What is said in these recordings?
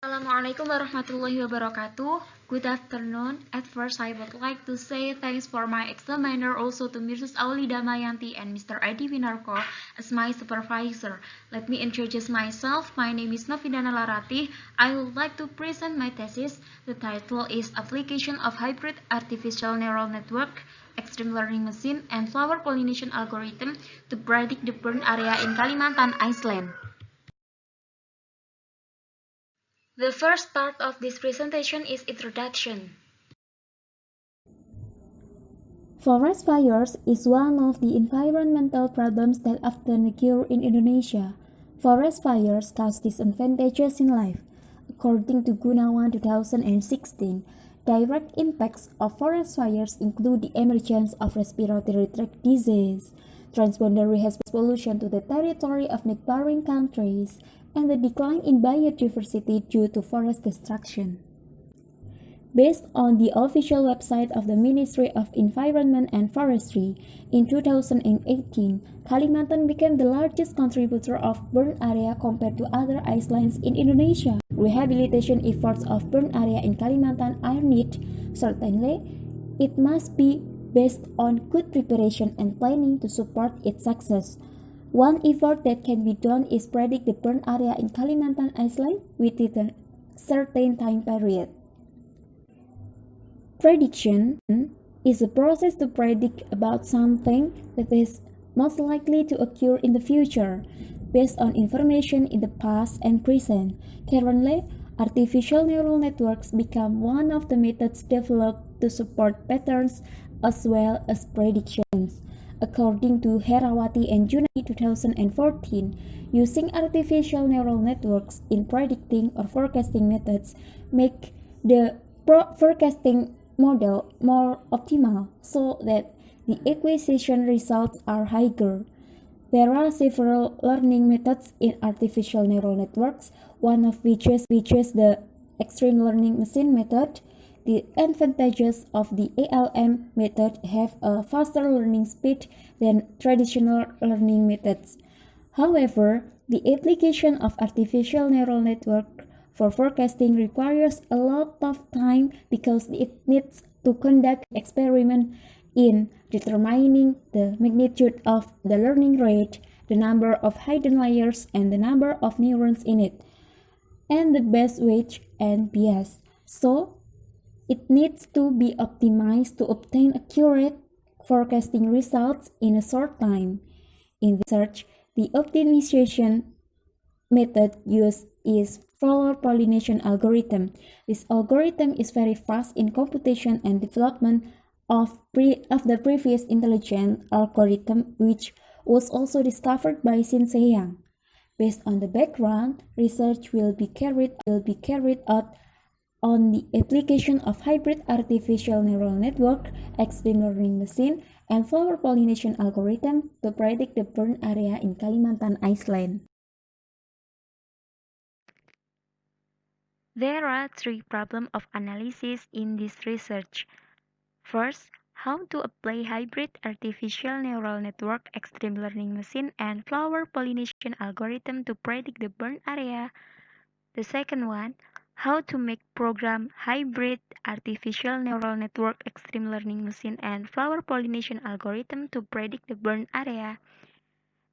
Assalamualaikum warahmatullahi wabarakatuh. Good afternoon. At first, I would like to say thanks for my examiner, also to Mrs. Auli Damayanti and Mr. Adi Winarko as my supervisor. Let me introduce myself. My name is Novindana Larati. I would like to present my thesis. The title is Application of Hybrid Artificial Neural Network, Extreme Learning Machine, and Flower Pollination Algorithm to predict the burn area in Kalimantan Island. The first part of this presentation is introduction. Forest fires is one of the environmental problems that often occur in Indonesia. Forest fires cause disadvantages in life. According to Gunawan 2016, direct impacts of forest fires include the emergence of respiratory tract disease, transboundary haze pollution to the territory of neighboring countries, and the decline in biodiversity due to forest destruction. Based on the official website of the Ministry of Environment and Forestry, in 2018, Kalimantan became the largest contributor of burn area compared to other islands in Indonesia. Rehabilitation efforts of burn area in Kalimantan are needed. Certainly, it must be based on good preparation and planning to support its success. One effort that can be done is predict the burn area in Kalimantan Island within a certain time period. Prediction is a process to predict about something that is most likely to occur in the future, based on information in the past and present. Currently, artificial neural networks become one of the methods developed to support patterns as well as predictions. According to Herawati and Junai 2014, using artificial neural networks in predicting or forecasting methods make the forecasting model more optimal so that the acquisition results are higher. There are several learning methods in artificial neural networks, one of which is the extreme learning machine method. The advantages of the ALM method have a faster learning speed than traditional learning methods. However, the application of artificial neural network for forecasting requires a lot of time because it needs to conduct experiments in determining the magnitude of the learning rate, the number of hidden layers, and the number of neurons in it, and the best weight and bias. So, it needs to be optimized to obtain accurate forecasting results in a short time. In research, the optimization method used is flower pollination algorithm. This algorithm is very fast in computation and development of the previous intelligent algorithm, which was also discovered by Shin Se-young. Based on the background, research will be carried out on the application of hybrid artificial neural network, extreme learning machine, and flower pollination algorithm to predict the burn area in Kalimantan Island. There are three problems of analysis in this research. First, how to apply hybrid artificial neural network, extreme learning machine, and flower pollination algorithm to predict the burn area. The second one, how to make program hybrid artificial neural network, extreme learning machine, and flower pollination algorithm to predict the burn area.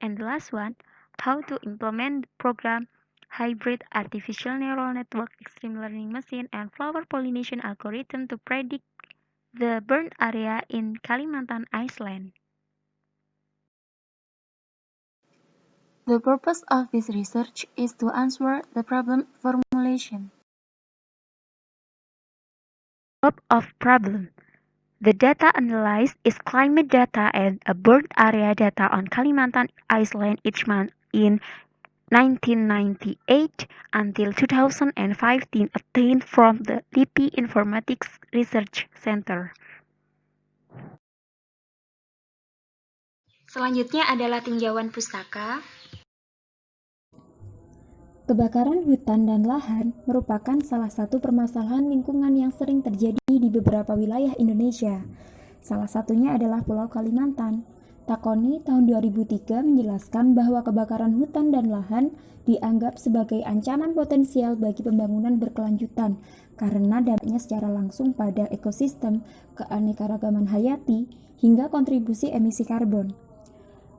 And the last one, how to implement program hybrid artificial neural network, extreme learning machine, and flower pollination algorithm to predict the burn area in Kalimantan Island. The purpose of this research is to answer the problem formulation. Scope of problem. The data analyzed is climate data and a burn area data on Kalimantan Island each month in 1998 until 2015 obtained from the LIPI Informatics Research Center. Selanjutnya adalah tinjauan pustaka. Kebakaran hutan dan lahan merupakan salah satu permasalahan lingkungan yang sering terjadi di beberapa wilayah Indonesia. Salah satunya adalah Pulau Kalimantan. Takoni tahun 2003 menjelaskan bahwa kebakaran hutan dan lahan dianggap sebagai ancaman potensial bagi pembangunan berkelanjutan karena dampaknya secara langsung pada ekosistem, keanekaragaman hayati, hingga kontribusi emisi karbon.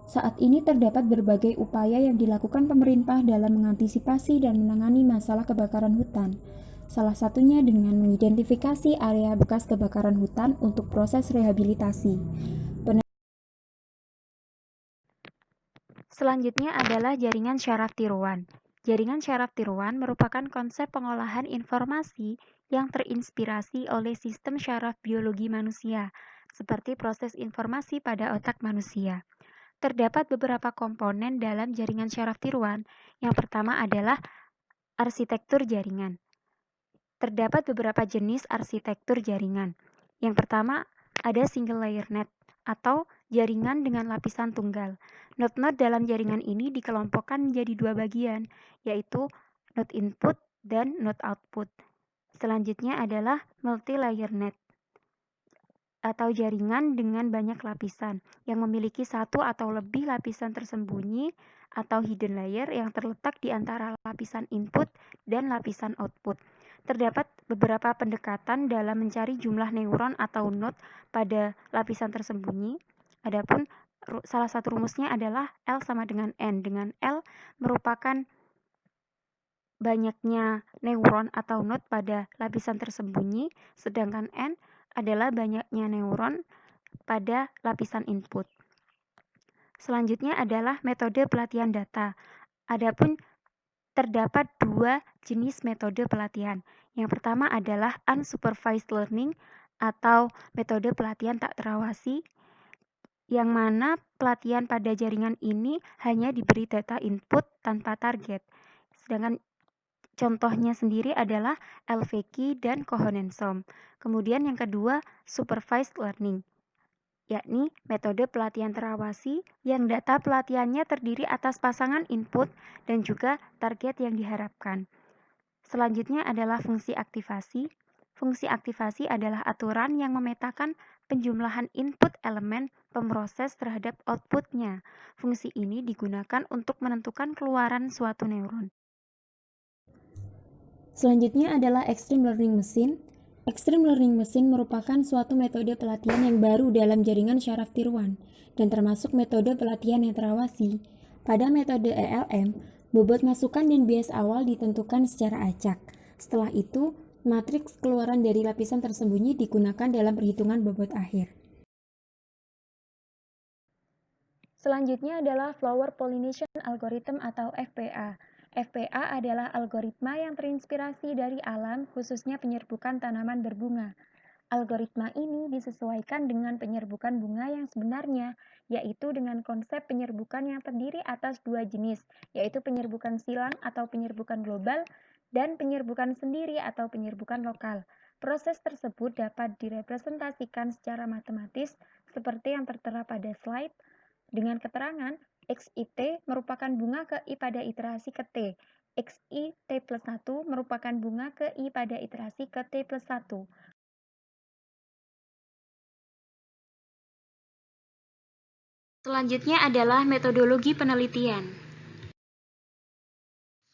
Saat ini terdapat berbagai upaya yang dilakukan pemerintah dalam mengantisipasi dan menangani masalah kebakaran hutan. Salah satunya dengan mengidentifikasi area bekas kebakaran hutan untuk proses rehabilitasi. Selanjutnya adalah jaringan syaraf tiruan. Jaringan syaraf tiruan merupakan konsep pengolahan informasi yang terinspirasi oleh sistem syaraf biologi manusia, seperti proses informasi pada otak manusia. Terdapat beberapa komponen dalam jaringan syaraf tiruan. Yang pertama adalah arsitektur jaringan. Terdapat beberapa jenis arsitektur jaringan. Yang pertama ada single layer net atau jaringan dengan lapisan tunggal. Node-node dalam jaringan ini dikelompokkan menjadi dua bagian, yaitu node input dan node output. Selanjutnya adalah multi-layer net atau jaringan dengan banyak lapisan yang memiliki satu atau lebih lapisan tersembunyi atau hidden layer yang terletak di antara lapisan input dan lapisan output. Terdapat beberapa pendekatan dalam mencari jumlah neuron atau node pada lapisan tersembunyi. Adapun salah satu rumusnya adalah L sama dengan N, dengan L merupakan banyaknya neuron atau node pada lapisan tersembunyi, sedangkan N adalah banyaknya neuron pada lapisan input. Selanjutnya adalah metode pelatihan data. Adapun terdapat dua jenis metode pelatihan. Yang pertama adalah unsupervised learning atau metode pelatihan tak terawasi, yang mana pelatihan pada jaringan ini hanya diberi data input tanpa target. Sedangkan contohnya sendiri adalah LVK dan Kohonensom. Kemudian yang kedua, supervised learning, yakni metode pelatihan terawasi yang data pelatihannya terdiri atas pasangan input dan juga target yang diharapkan. Selanjutnya adalah fungsi aktivasi. Fungsi aktivasi adalah aturan yang memetakan penjumlahan input elemen pemroses terhadap outputnya. Fungsi ini digunakan untuk menentukan keluaran suatu neuron. Selanjutnya adalah Extreme Learning Machine. Extreme Learning Machine merupakan suatu metode pelatihan yang baru dalam jaringan syaraf tiruan dan termasuk metode pelatihan yang terawasi. Pada metode ELM, bobot masukan dan bias awal ditentukan secara acak. Setelah itu, matriks keluaran dari lapisan tersembunyi digunakan dalam perhitungan bobot akhir. Selanjutnya adalah Flower Pollination Algorithm atau FPA. FPA adalah algoritma yang terinspirasi dari alam, khususnya penyerbukan tanaman berbunga. Algoritma ini disesuaikan dengan penyerbukan bunga yang sebenarnya, yaitu dengan konsep penyerbukan yang terdiri atas dua jenis, yaitu penyerbukan silang atau penyerbukan global, dan penyerbukan sendiri atau penyerbukan lokal. Proses tersebut dapat direpresentasikan secara matematis seperti yang tertera pada slide, dengan keterangan XIT merupakan bunga ke I pada iterasi ke T. XI T plus 1 merupakan bunga ke I pada iterasi ke T plus 1. Selanjutnya adalah metodologi penelitian.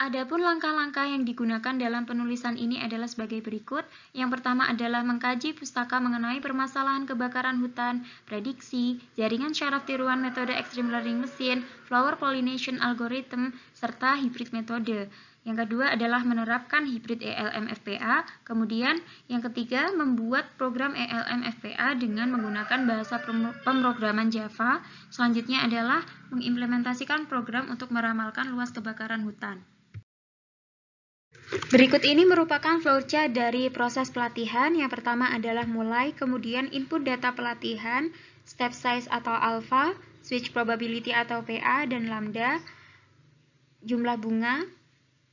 Adapun langkah-langkah yang digunakan dalam penulisan ini adalah sebagai berikut. Yang pertama adalah mengkaji pustaka mengenai permasalahan kebakaran hutan, prediksi, jaringan syaraf tiruan metode Extreme Learning Machine, Flower Pollination Algorithm, serta hybrid metode. Yang kedua adalah menerapkan hybrid ELM FPA. Kemudian yang ketiga, membuat program ELM FPA dengan menggunakan bahasa pemrograman Java. Selanjutnya adalah mengimplementasikan program untuk meramalkan luas kebakaran hutan. Berikut ini merupakan flowchart dari proses pelatihan. Yang pertama adalah mulai, kemudian input data pelatihan, step size atau alpha, switch probability atau PA dan lambda, jumlah bunga,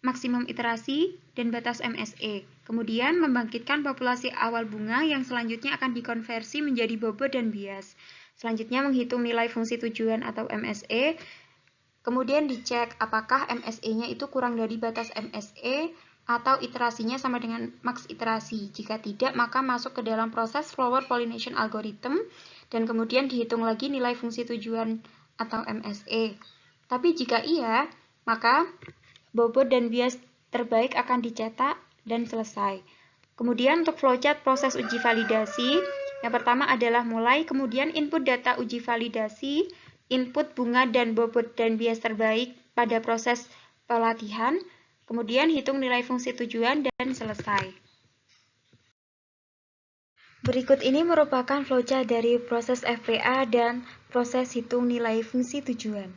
maksimum iterasi, dan batas MSE. Kemudian membangkitkan populasi awal bunga yang selanjutnya akan dikonversi menjadi bobot dan bias. Selanjutnya menghitung nilai fungsi tujuan atau MSE. Kemudian dicek apakah MSE-nya itu kurang dari batas MSE atau iterasinya sama dengan maks iterasi. Jika tidak, maka masuk ke dalam proses Flower Pollination Algorithm dan kemudian dihitung lagi nilai fungsi tujuan atau MSE. Tapi jika iya, maka bobot dan bias terbaik akan dicetak dan selesai. Kemudian untuk flowchart proses uji validasi, yang pertama adalah mulai, kemudian input data uji validasi, input bunga dan bobot dan bias terbaik pada proses pelatihan, kemudian hitung nilai fungsi tujuan dan selesai. Berikut ini merupakan flowchart dari proses FPA dan proses hitung nilai fungsi tujuan.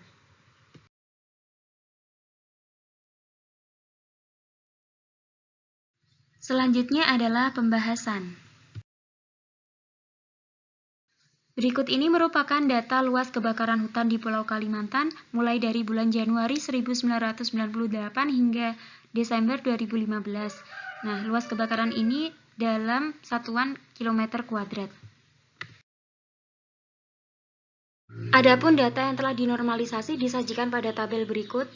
Selanjutnya adalah pembahasan. Berikut ini merupakan data luas kebakaran hutan di Pulau Kalimantan mulai dari bulan Januari 1998 hingga Desember 2015. Nah, luas kebakaran ini dalam satuan kilometer kuadrat. Adapun data yang telah dinormalisasi disajikan pada tabel berikut.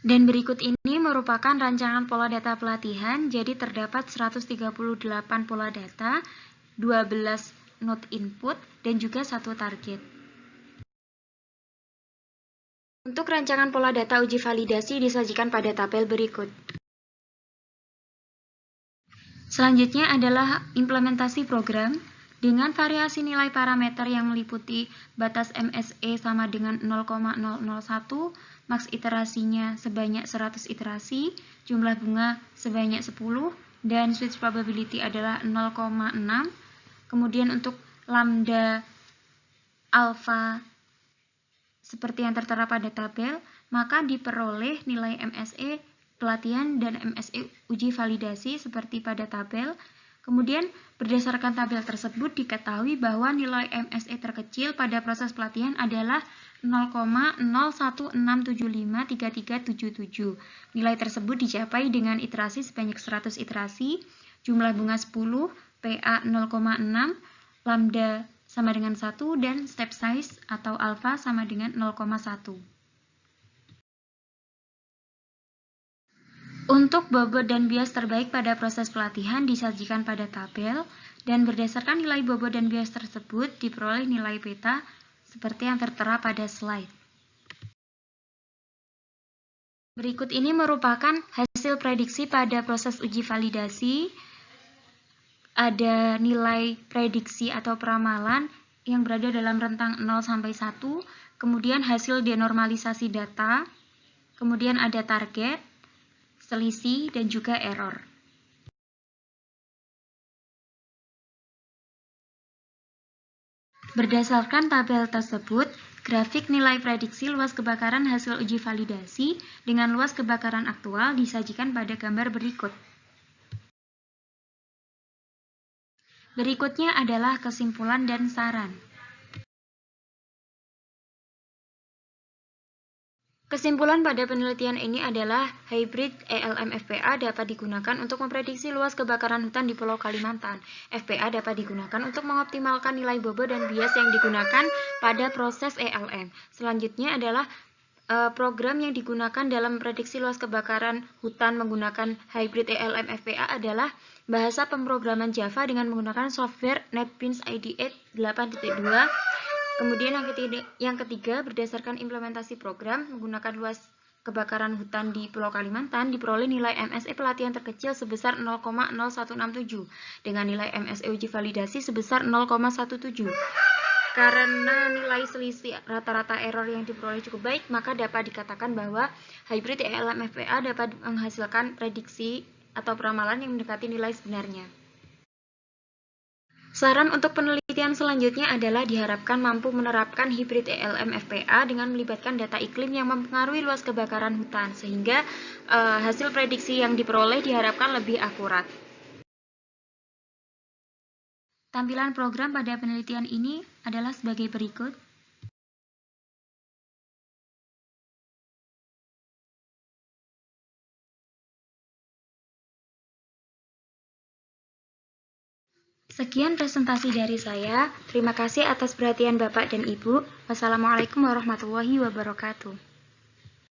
Dan berikut ini merupakan rancangan pola data pelatihan, jadi terdapat 138 pola data, 12 node input, dan juga 1 target. Untuk rancangan pola data uji validasi disajikan pada tabel berikut. Selanjutnya adalah implementasi program dengan variasi nilai parameter yang meliputi batas MSE sama dengan 0,001, maks iterasinya sebanyak 100 iterasi, jumlah bunga sebanyak 10, dan switch probability adalah 0,6. Kemudian untuk lambda alpha seperti yang tertera pada tabel, maka diperoleh nilai MSE pelatihan dan MSE uji validasi seperti pada tabel. Kemudian berdasarkan tabel tersebut diketahui bahwa nilai MSE terkecil pada proses pelatihan adalah 0,016753377. Nilai tersebut dicapai dengan iterasi sebanyak 100 iterasi, jumlah bunga 10, PA 0,6, lambda sama dengan 1, dan step size atau alpha sama dengan 0,1. Untuk bobot dan bias terbaik pada proses pelatihan disajikan pada tabel, dan berdasarkan nilai bobot dan bias tersebut diperoleh nilai beta seperti yang tertera pada slide. Berikut ini merupakan hasil prediksi pada proses uji validasi. Ada nilai prediksi atau peramalan yang berada dalam rentang 0 sampai 1, kemudian hasil denormalisasi data, kemudian ada target, selisih, dan juga error. Berdasarkan tabel tersebut, grafik nilai prediksi luas kebakaran hasil uji validasi dengan luas kebakaran aktual disajikan pada gambar berikut. Berikutnya adalah kesimpulan dan saran. Kesimpulan pada penelitian ini adalah hybrid ELM FPA dapat digunakan untuk memprediksi luas kebakaran hutan di Pulau Kalimantan. FPA dapat digunakan untuk mengoptimalkan nilai bobot dan bias yang digunakan pada proses ELM. Selanjutnya adalah program yang digunakan dalam memprediksi luas kebakaran hutan menggunakan hybrid ELM FPA adalah bahasa pemrograman Java dengan menggunakan software NetBeans IDE 8.2. Kemudian yang ketiga, berdasarkan implementasi program menggunakan luas kebakaran hutan di Pulau Kalimantan diperoleh nilai MSE pelatihan terkecil sebesar 0,0167 dengan nilai MSE uji validasi sebesar 0,17. Karena nilai selisih rata-rata error yang diperoleh cukup baik, maka dapat dikatakan bahwa hybrid ELM FPA dapat menghasilkan prediksi atau peramalan yang mendekati nilai sebenarnya. Saran untuk penelitian selanjutnya adalah diharapkan mampu menerapkan hybrid ELM FPA dengan melibatkan data iklim yang mempengaruhi luas kebakaran hutan, sehingga hasil prediksi yang diperoleh diharapkan lebih akurat. Tampilan program pada penelitian ini adalah sebagai berikut. Sekian presentasi dari saya. Terima kasih atas perhatian Bapak dan Ibu. Wassalamualaikum warahmatullahi wabarakatuh.